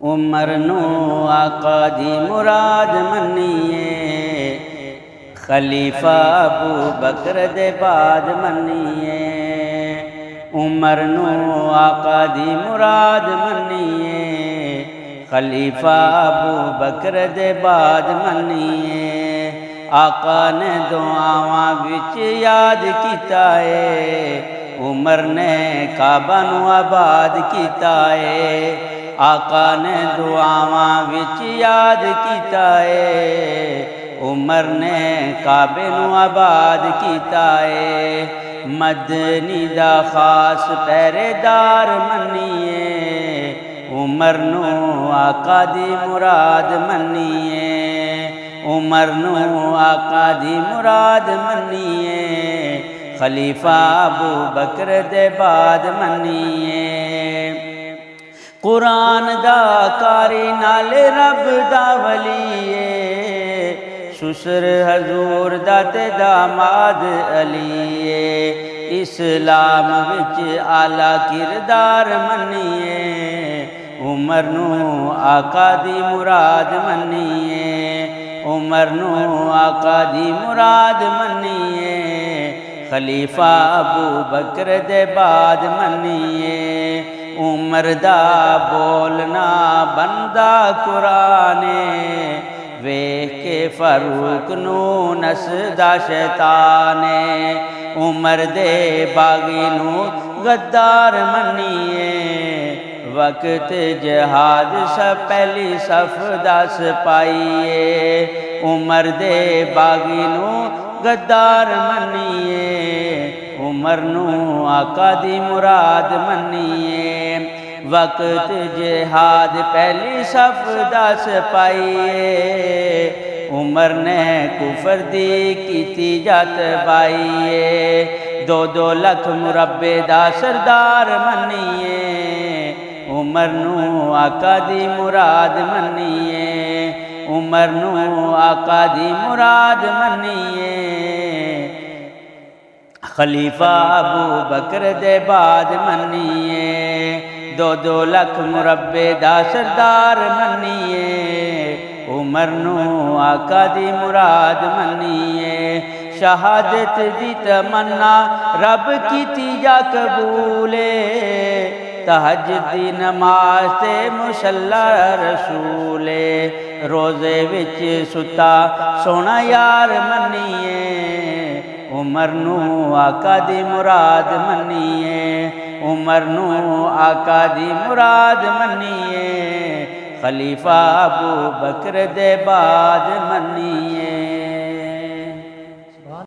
عمر نو آقا دی مراد منیے، خلیفہ ابو بکر دے بعد منیے۔ عمر نو آقا دی مراد منیے، خلیفہ ابو بکر دے بعد منیے۔ آقا نے دعاواں وچ یاد کیتا ہے، عمر نے کعبہ نو آباد کیتا ہے۔ آقا نے دعاواں وچ یاد کیتا ہے، عمر نے کعبے نو آباد کیتا ہے۔ مدنی دا خاص پہرے دار منیے، عمر نو آقا دی مراد منیے۔ عمر نو آقا دی مراد منیے، خلیفہ ابو بکر دے بعد منیے۔ قرآن دا کاری نالے رب دا ولیے، سسر حضور دا تے داماد علیے۔ اسلام وچ اعلیٰ کردار منیے، عمر نو آقا دی مراد منیے۔ عمر نو آقا دی مراد منیے، خلیفہ ابو بکر دے بعد منیے۔ عمر دا بولنا بندہ قرآن، ویکھ کے فاروق نو نسدا شیطان۔ عمر دے باغی نو غدار منیے، وقت جہاد سب پہلی صف دا سپاہیے۔ عمر دے باغی نو غدار منیے، عمر نو آقا دی مراد منیے۔ وقت جہاد پہلی صف دا سپاہیے، عمر نے کفر دی کیتی جات بائیے۔ 2-2 لکھ مربع دا سردار منیے، عمر نو آقا دی مراد منیے۔ عمر نو آقا دی مراد منیے، خلیفہ ابو بکر دے بعد منیے۔ 2-2 لکھ مربع دا سردار منیے، عمر نو آقا دی مراد منیے۔ شہادت دی تمنا رب کیتی جا قبولے، تہجد دی نماز تے مصلی رسولے۔ روزے وچ ستا سونا یار منیے، عمر نو آقا دی مراد منیے۔ عمر نو آقا دی مراد منیے، خلیفہ ابو بکر دے بعد منیے۔